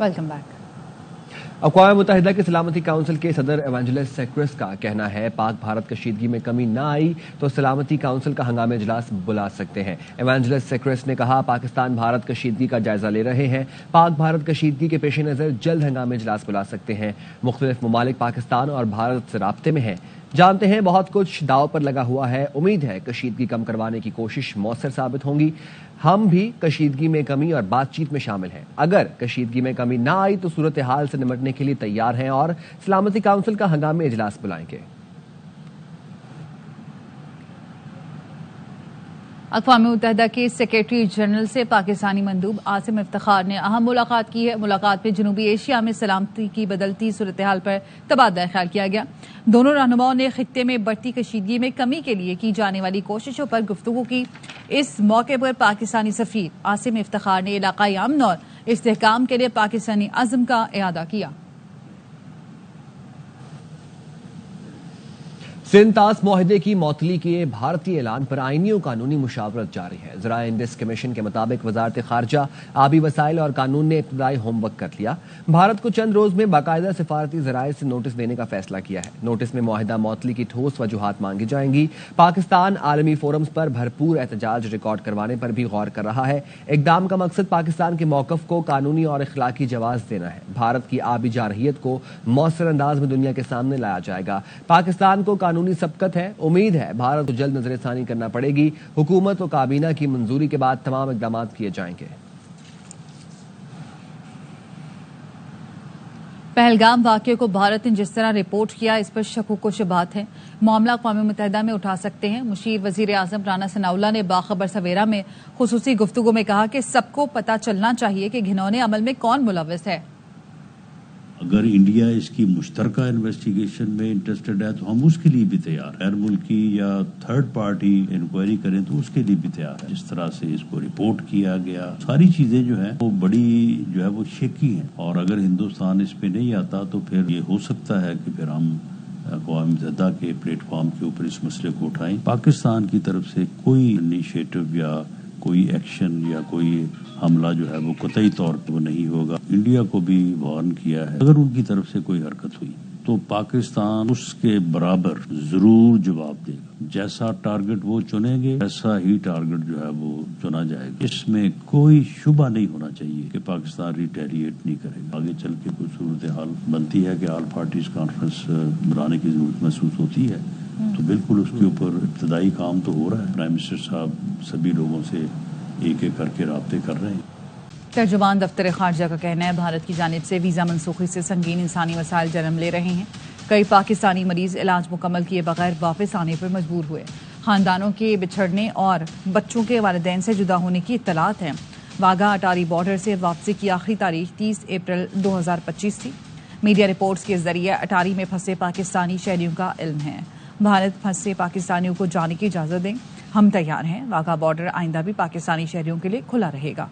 Welcome back. اقوام متحدہ کے سلامتی کونسل کے صدر ایونجلس سیکرس کا کہنا ہے پاک بھارت کشیدگی میں کمی نہ آئی تو سلامتی کونسل کا ہنگامی اجلاس بلا سکتے ہیں۔ ایونجلس سیکرس نے کہا پاکستان بھارت کشیدگی کا جائزہ لے رہے ہیں، پاک بھارت کشیدگی کے پیش نظر جلد ہنگامی اجلاس بلا سکتے ہیں۔ مختلف ممالک پاکستان اور بھارت سے رابطے میں ہیں، جانتے ہیں بہت کچھ داؤ پر لگا ہوا ہے، امید ہے کشیدگی کم کروانے کی کوشش مؤثر ثابت ہوں گی۔ ہم بھی کشیدگی میں کمی اور بات چیت میں شامل ہیں، اگر کشیدگی میں کمی نہ آئی تو صورتحال سے نمٹنے کے لیے تیار ہیں اور سلامتی کونسل کا ہنگامی اجلاس بلائیں گے۔ اقوام متحدہ کے سیکریٹری جنرل سے پاکستانی مندوب عاصم افتخار نے اہم ملاقات کی ہے۔ ملاقات میں جنوبی ایشیا میں سلامتی کی بدلتی صورتحال پر تبادلہ خیال کیا گیا۔ دونوں رہنماؤں نے خطے میں بڑھتی کشیدگی میں کمی کے لیے کی جانے والی کوششوں پر گفتگو کی۔ اس موقع پر پاکستانی سفیر عاصم افتخار نے علاقائی امن اور استحکام کے لیے پاکستانی عزم کا اعادہ کیا۔ سندھ طاس معاہدے کی معطلی کے بھارتی اعلان پر آئینی و قانونی مشاورت جاری ہے۔ ذرائع انڈس کمیشن کے مطابق وزارت خارجہ، آبی وسائل اور قانون نے ابتدائی ہوم ورک کر لیا۔ بھارت کو چند روز میں باقاعدہ سفارتی ذرائع سے نوٹس دینے کا فیصلہ کیا ہے۔ نوٹس میں معاہدہ معطلی کی ٹھوس وجوہات مانگی جائیں گی۔ پاکستان عالمی فورمز پر بھرپور احتجاج ریکارڈ کروانے پر بھی غور کر رہا ہے۔ اقدام کا مقصد پاکستان کے موقف کو قانونی اور اخلاقی جواز دینا ہے۔ بھارت کی آبی جارحیت کو مؤثر انداز میں دنیا کے سامنے لایا جائے گا۔ پاکستان کو قانونی سبقت ہے، امید ہے بھارت کو جلد نظر ثانی کرنا پڑے گی۔ حکومت و کابینہ کی منظوری کے بعد تمام اقدامات کیے جائیں گے۔ پہلگام واقعے کو بھارت نے جس طرح رپورٹ کیا اس پر شکوک و شبہات ہیں، معاملہ اقوام متحدہ میں اٹھا سکتے ہیں۔ مشیر وزیر اعظم رانا ثناءاللہ نے باخبر سویرا میں خصوصی گفتگو میں کہا کہ سب کو پتہ چلنا چاہیے کہ گھنونے عمل میں کون ملوث ہے۔ اگر انڈیا اس کی مشترکہ انویسٹیگیشن میں انٹرسٹڈ ہے تو ہم اس کے لیے بھی تیار ہیں، غیر ملکی یا تھرڈ پارٹی انکوائری کریں تو اس کے لیے بھی تیار ہے۔ جس طرح سے اس کو رپورٹ کیا گیا، ساری چیزیں جو ہیں وہ بڑی وہ شیکی ہیں، اور اگر ہندوستان اس پہ نہیں آتا تو پھر یہ ہو سکتا ہے کہ پھر ہم اقوام متحدہ کے پلیٹ فارم کے اوپر اس مسئلے کو اٹھائیں۔ پاکستان کی طرف سے کوئی انیشیٹو یا کوئی ایکشن یا کوئی حملہ جو ہے وہ قطعی طور پر وہ نہیں ہوگا۔ انڈیا کو بھی وارن کیا ہے، اگر ان کی طرف سے کوئی حرکت ہوئی تو پاکستان اس کے برابر ضرور جواب دے گا۔ جیسا ٹارگٹ وہ چنیں گے ایسا ہی ٹارگٹ جو ہے وہ چنا جائے گا۔ اس میں کوئی شبہ نہیں ہونا چاہیے کہ پاکستان ریٹیلیٹ نہیں کرے گا۔ آگے چل کے کوئی صورتحال بنتی ہے کہ آل پارٹیز کانفرنس بلانے کی ضرورت محسوس ہوتی ہے تو بالکل اس کے اوپر ابتدائی کام تو ہو رہا ہے۔ پرائم منسٹر صاحب سبھی لوگوں سے ایک ایک کر کے رابطے کر رہے ہیں۔ ترجمان دفتر خارجہ کا کہنا ہے بھارت کی جانب سے ویزا منسوخی سے سنگین انسانی مسائل جنم لے رہے ہیں۔ کئی پاکستانی مریض علاج مکمل کیے بغیر واپس آنے پر مجبور ہوئے۔ خاندانوں کے بچھڑنے اور بچوں کے والدین سے جدا ہونے کی اطلاعات ہیں۔ واگا اٹاری بارڈر سے واپسی کی آخری تاریخ 30 اپریل 2025 تھی۔ میڈیا رپورٹس کے ذریعے اٹاری میں پھنسے پاکستانی شہریوں کا علم ہے۔ بھارت پھنسے پاکستانیوں کو جانے کی اجازت دیں، ہم تیار ہیں۔ واگا بارڈر آئندہ بھی پاکستانی شہریوں کے لیے کھلا رہے گا۔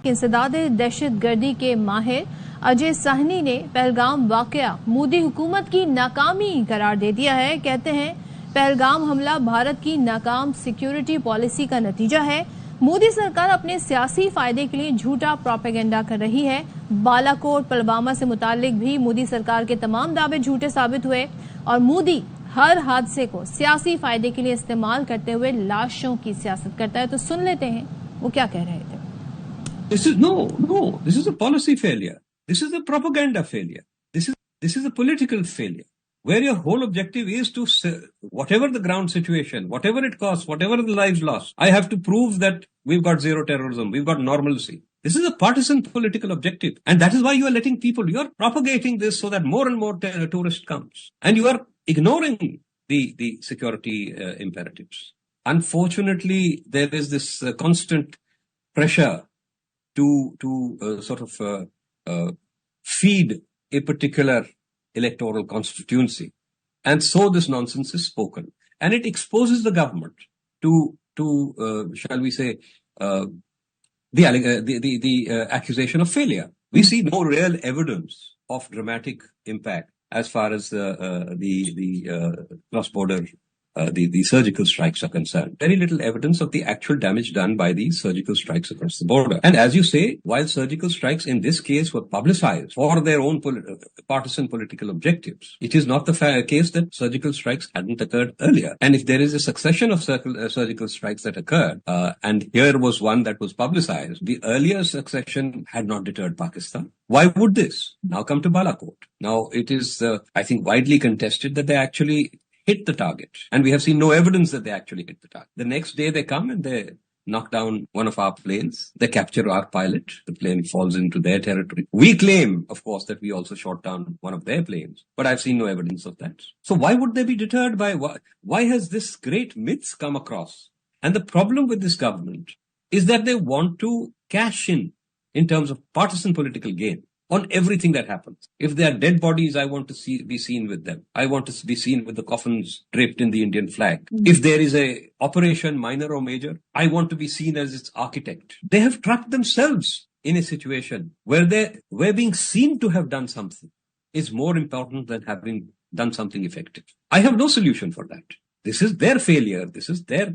انسداد دہشت گردی کے ماہر اجے ساہنی نے پہلگام واقعہ مودی حکومت کی ناکامی قرار دے دیا ہے۔ کہتے ہیں پہلگام حملہ بھارت کی ناکام سیکیورٹی پالیسی کا نتیجہ ہے۔ مودی سرکار اپنے سیاسی فائدے کے لیے جھوٹا پروپیگنڈا کر رہی ہے۔ بالا کوٹ پلوامہ سے متعلق بھی مودی سرکار کے تمام دعوے جھوٹے ثابت ہوئے اور مودی ہر حادثے کو سیاسی فائدے کے لیے استعمال کرتے ہوئے لاشوں کی سیاست کرتا ہے۔ تو سن لیتے ہیں وہ کیا کہہ رہے تھے۔ This is a policy failure. This is a propaganda failure. This is a political failure, where your whole objective is to, whatever the ground situation, whatever it costs, whatever the lives lost, I have to prove that we've got zero terrorism, we've got normalcy. This is a partisan political objective, and that is why you are letting people, you are propagating this so that more and more tourist comes, and you are ignoring the security imperatives. Unfortunately, there is this constant pressure to sort of feed a particular electoral constituency, and so this nonsense is spoken, and it exposes the government to shall we say the accusation of failure. We see no real evidence of dramatic impact as far as the cross border the surgical strikes are concerned. Very little evidence of the actual damage done by these surgical strikes across the border. And as you say, while surgical strikes in this case were publicized for their own partisan political objectives, it is not the case that surgical strikes hadn't occurred earlier. And if there is a succession of surgical strikes that occurred, and here was one that was publicized, the earlier succession had not deterred Pakistan. Why would this now come to Balakot? Now it is, I think, widely contested that they actually hit the target. And we have seen no evidence that they actually hit the target. The next day they come and they knock down one of our planes. They capture our pilot. The plane falls into their territory. We claim, of course, that we also shot down one of their planes. But I've seen no evidence of that. So why would they be deterred by why has this great myth come across? And the problem with this government is that they want to cash in terms of partisan political gain on everything that happens. If they are dead bodies, I want to be seen with them. I want to be seen with the coffins draped in the Indian flag. If there is a operation, minor or major, I want to be seen as its architect. They have trapped themselves in a situation where being seen to have done something is more important than having done something effective. I have no solution for that. This is their failure. This is their...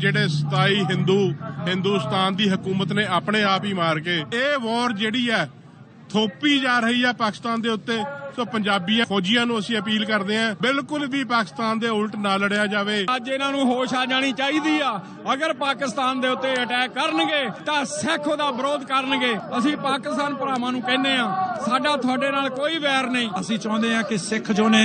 ਜਿਹੜੇ 27 ਹਿੰਦੁਸਤਾਨ ਦੀ ਹਕੂਮਤ ਨੇ ਆਪਣੇ ਆਪ ਹੀ ਮਾਰ ਕੇ ਇਹ ਵਾਰ ਜਿਹੜੀ ਹੈ ਥੋਪੀ ਜਾ ਰਹੀ ਹੈ ਪਾਕਿਸਤਾਨ ਦੇ ਉੱਤੇ। ਸੋ ਪੰਜਾਬੀ ਫੌਜੀਆਂ ਨੂੰ ਅਸੀਂ ਅਪੀਲ ਕਰਦੇ ਹਾਂ, ਬਿਲਕੁਲ ਵੀ ਪਾਕਿਸਤਾਨ ਦੇ ਉਲਟ ਨਾ ਲੜਿਆ ਜਾਵੇ। ਅੱਜ ਇਹਨਾਂ ਨੂੰ ਹੋਸ਼ ਆ ਜਾਣੀ ਚਾਹੀਦੀ ਆ। ਅਗਰ ਪਾਕਿਸਤਾਨ ਦੇ ਉੱਤੇ ਅਟੈਕ ਕਰਨਗੇ ਤਾਂ ਸਿੱਖ ਉਹਦਾ ਵਿਰੋਧ ਕਰਨਗੇ। ਅਸੀਂ ਪਾਕਿਸਤਾਨ ਭਰਾਵਾਂ ਨੂੰ ਕਹਿੰਦੇ ਆ, ਸਾਡਾ ਤੁਹਾਡੇ ਨਾਲ ਕੋਈ ਵੈਰ ਨਹੀਂ। ਅਸੀਂ ਚਾਹੁੰਦੇ ਆ ਕਿ ਸਿੱਖ ਜੋ ਨੇ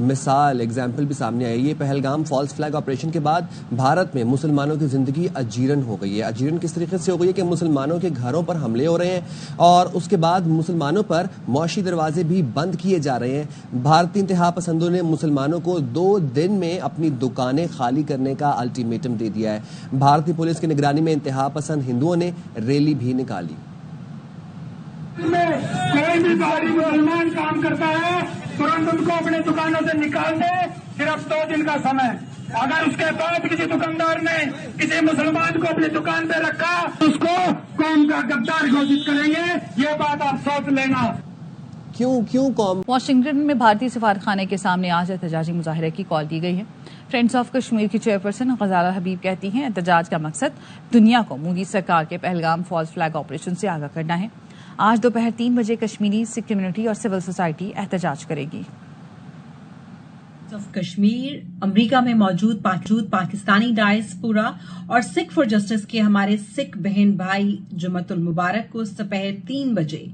مثال ایگزامپل بھی سامنے آئی ہے. پہلگام فالس فلیگ آپریشن کے بعد بھارت میں مسلمانوں کی زندگی اجیرن ہو گئی ہے. اجیرن کس طریقے سے ہو گئی ہے کہ مسلمانوں کے گھروں پر حملے ہو رہے ہیں اور اس کے بعد مسلمانوں پر معاشی دروازے بھی بند کیے جا رہے ہیں. بھارتی انتہا پسندوں نے مسلمانوں کو 2 دن میں اپنی دکانیں خالی کرنے کا الٹیمیٹم دے دیا ہے. بھارتی پولیس کی نگرانی میں انتہا پسند ہندوؤں نے ریلی بھی نکالی. کوئی بھی باہری مسلمان کام کرتا ہے ترنت ان کو اپنے دکانوں سے نکال دے. صرف 2 دن کا سمے. اگر اس کے بعد کسی دکاندار نے کسی مسلمان کو اپنی دکان پہ رکھا اس کو قوم کا غدار گھوشت کریں گے. یہ بات آپ سوچ لینا. کیوں قوم؟ واشنگٹن میں بھارتی سفارتخانے کے سامنے آج احتجاجی مظاہرے کی کال دی گئی ہے. فرینڈز آف کشمیر کی چیئرپرسن غزالہ حبیب کہتی ہیں احتجاج کا مقصد دنیا کو مودی سرکار کے پہلگام فالس فلیگ آپریشن سے آگاہ کرنا ہے. آج دوپہر 3 بجے کشمیری سکھ کمیونٹی اور سول سوسائٹی احتجاج کرے گی. کشمیر امریکہ میں موجود پاکستانی ڈائسپورا اور سکھ فار جسٹس کے ہمارے سکھ بہن بھائی جمعۃ المبارک کو دوپہر 3 بجے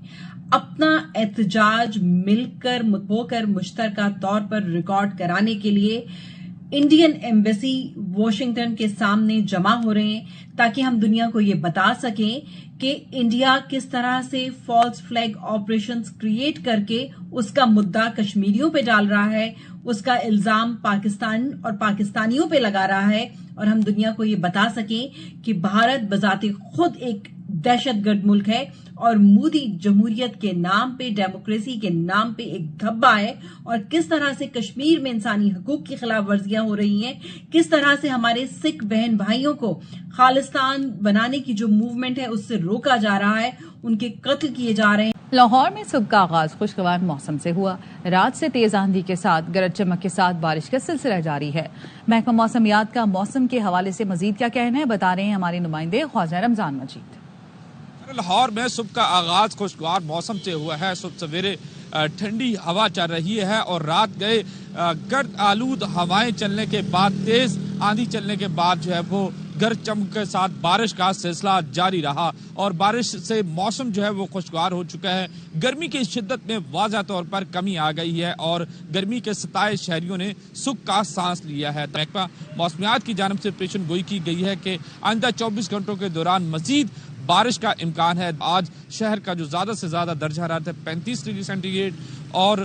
اپنا احتجاج مل کر مشترکہ طور پر ریکارڈ کرانے کے لیے انڈین ایمبیسی واشنگٹن کے سامنے جمع ہو رہے ہیں تاکہ ہم دنیا کو یہ بتا سکیں کہ انڈیا کس طرح سے فالس فلیگ آپریشنز کریٹ کر کے اس کا مدعا کشمیریوں پہ ڈال رہا ہے, اس کا الزام پاکستان اور پاکستانیوں پہ لگا رہا ہے, اور ہم دنیا کو یہ بتا سکیں کہ بھارت بذات خود ایک دہشت گرد ملک ہے اور مودی جمہوریت کے نام پہ, ڈیموکریسی کے نام پہ ایک دھبا ہے, اور کس طرح سے کشمیر میں انسانی حقوق کی خلاف ورزیاں ہو رہی ہیں, کس طرح سے ہمارے سکھ بہن بھائیوں کو خالصتان بنانے کی جو موومنٹ ہے اس سے روکا جا رہا ہے, ان کے قتل کیے جا رہے ہیں. لاہور میں صبح کا آغاز خوشگوار موسم سے ہوا. رات سے تیز آندھی کے ساتھ گرج چمک کے ساتھ بارش کا سلسلہ جاری ہے. محکمہ موسمیات کا موسم کے حوالے سے مزید کیا کہنا ہے بتا رہے ہیں ہمارے نمائندے خواجہ رمضان مجید. لاہور میں صبح کا آغاز خوشگوار موسم سے ہوا ہے. صبح سویرے ٹھنڈی ہوا چل رہی ہے اور رات گئے گرد آلود ہوائیں چلنے کے بعد, تیز آندھی چلنے کے بعد جو ہے وہ گرج چمک کے ساتھ بارش کا سلسلہ جاری رہا اور بارش سے موسم جو ہے وہ خوشگوار ہو چکا ہے. گرمی کی شدت میں واضح طور پر کمی آ گئی ہے اور گرمی کے 27 شہریوں نے سکھ کا سانس لیا ہے. محکمہ موسمیات کی جانب سے پیشن گوئی کی گئی ہے کہ آئندہ 24 گھنٹوں کے دوران مزید بارش کا امکان ہے. آج شہر کا جو زیادہ سے زیادہ درجہ حرارت ہے 35 ڈگری سینٹی گریڈ اور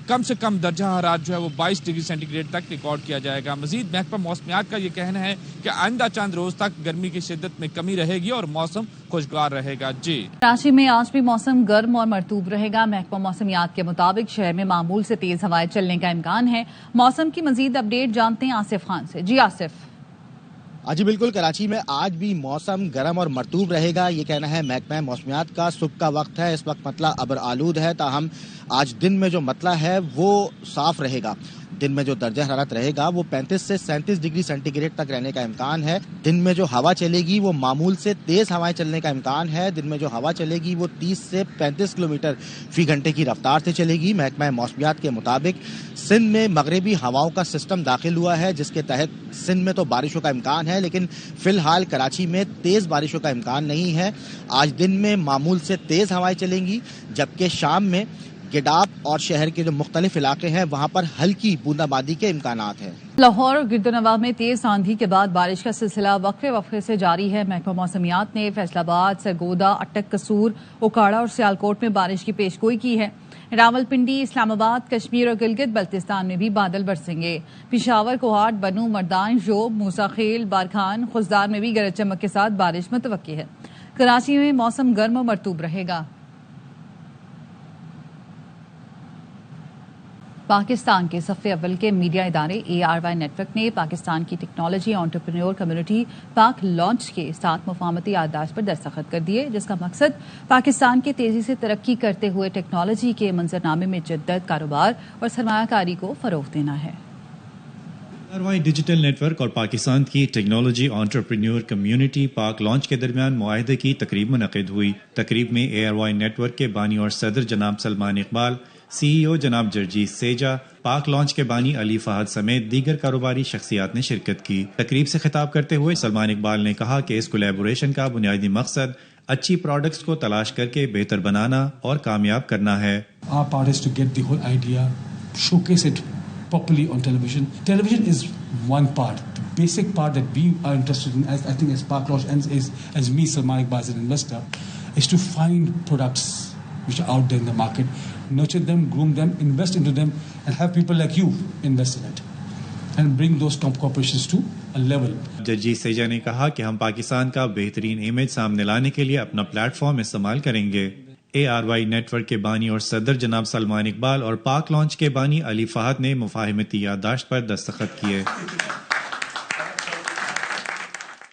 کم سے کم درجہ حرارت جو ہے وہ 22 ڈگری سینٹی گریڈ تک ریکارڈ کیا جائے گا. مزید محکمہ موسمیات کا یہ کہنا ہے کہ آئندہ چند روز تک گرمی کی شدت میں کمی رہے گی اور موسم خوشگوار رہے گا. جی, کراچی میں آج بھی موسم گرم اور مرطوب رہے گا. محکمہ موسمیات کے مطابق شہر میں معمول سے تیز ہوائیں چلنے کا امکان ہے. موسم کی مزید اپڈیٹ جانتے ہیں آصف خان سے. جی آصف. جی بالکل, کراچی میں آج بھی موسم گرم اور مرطوب رہے گا, یہ کہنا ہے محکمہ موسمیات کا. صبح کا وقت ہے, اس وقت مطلع ابر آلود ہے, تاہم آج دن میں جو مطلع ہے وہ صاف رہے گا. دن میں جو درجہ حرارت رہے گا وہ 35 سے 37 ڈگری سینٹی گریڈ تک رہنے کا امکان ہے. دن میں جو ہوا چلے گی وہ معمول سے تیز ہوائیں چلنے کا امکان ہے. دن میں جو ہوا چلے گی وہ 30 سے 35 کلومیٹر فی گھنٹے کی رفتار سے چلے گی. محکمہ موسمیات کے مطابق سندھ میں مغربی ہواؤں کا سسٹم داخل ہوا ہے, جس کے تحت سندھ میں تو بارشوں کا امکان ہے, لیکن فی الحال کراچی میں تیز بارشوں کا امکان نہیں ہے. آج دن میں معمول سے تیز ہوائیں چلیں گی, جبکہ شام میں گڈاپ اور شہر کے جو مختلف علاقے ہیں وہاں پر ہلکی بوندا باندی کے امکانات ہیں. لاہور اور گردنواں میں تیز آندھی کے بعد بارش کا سلسلہ وقفے سے جاری ہے. محکمہ موسمیات نے فیصل آباد, سرگودا, اٹک, قصور, اوکاڑا اور سیالکوٹ میں بارش کی پیش گوئی کی ہے. راولپنڈی, اسلام آباد, کشمیر اور گلگت بلتستان میں بھی بادل برسیں گے. پشاور, کوہاٹ, بنو, مردان, شوب, موسا خیل, بارکھان, خزدار میں بھی گرج چمک کے ساتھ بارش متوقع ہے. کراچی میں موسم گرم و مرطوب رہے گا. پاکستان کے صف اول کے میڈیا ادارے ARY نیٹ ورک نے پاکستان کی ٹیکنالوجی انٹرپرینور کمیونٹی پاک لانچ کے 7 مفاہمتی یادداشت پر دستخط کر دیے, جس کا مقصد پاکستان کے تیزی سے ترقی کرتے ہوئے ٹیکنالوجی کے منظرنامے میں جدت, کاروبار اور سرمایہ کاری کو فروغ دینا ہے. ARY ڈیجیٹل نیٹ ورک اور پاکستان کی ٹیکنالوجی انٹرپرینور کمیونٹی پاک لانچ کے درمیان معاہدے کی تقریب منعقد ہوئی. تقریب میں ARY نیٹ ورک کے بانی اور صدر جناب سلمان اقبال, CEO جناب جرجیت سیجا, پاک لانچ کے بانی علی فہد سمیت دیگر کاروباری شخصیات نے شرکت کی. تقریب سے خطاب کرتے ہوئے سلمان اقبال نے کہا کہ اس کولیبوریشن کا بنیادی مقصد اچھی پروڈکٹس کو تلاش کر کے بہتر بنانا اور کامیاب کرنا ہے. Our part is to get the whole idea, showcase it properly on television. Television is one part. The basic part that we are interested in, as I think as Park Launch and as me, Salman Iqbal, as an investor, is to find products which are out there in the market, nurture them, groom them, invest into them, and have people like you invest in it and bring those corporations to a level. جرجیت سیجا نے کہا کہ ہم پاکستان کا بہترین image سامنے لانے کے لیے اپنا پلیٹ فارم استعمال کریں گے. ARY نیٹ ورک کے بانی اور صدر جناب سلمان اقبال اور پاک لانچ کے بانی علی فہد نے مفاہمتی یادداشت پر دستخط کیے.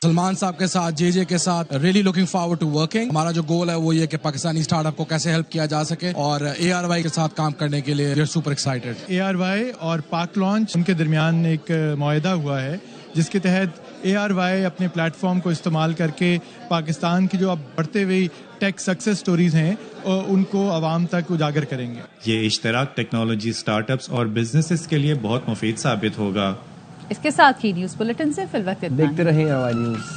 سلمان صاحب کے ساتھ جے کے ساتھ really looking forward to working. ہمارا جو گول ہے وہ یہ کہ پاکستانی اسٹارٹ اپ کو کیسے ہیلپ کیا جا سکے اور ARY کے ساتھ کام کرنے کے لیے we are super excited. ARY اور پاک لانچ ان کے درمیان ایک معاہدہ ہوا ہے جس کے تحت ARY اپنے پلیٹ فارم کو استعمال کر کے پاکستان کی جو اب بڑھتے ہوئی ٹیک سکسیس سٹوریز ہیں ان کو عوام تک اجاگر کریں گے. یہ اشتراک ٹیکنالوجی اسٹارٹ اپس اور بزنسز کے لیے بہت مفید ثابت ہوگا. اس کے ساتھ ہی نیوز بلیٹن سے فی الوقت دیکھتے رہیں ARY نیوز.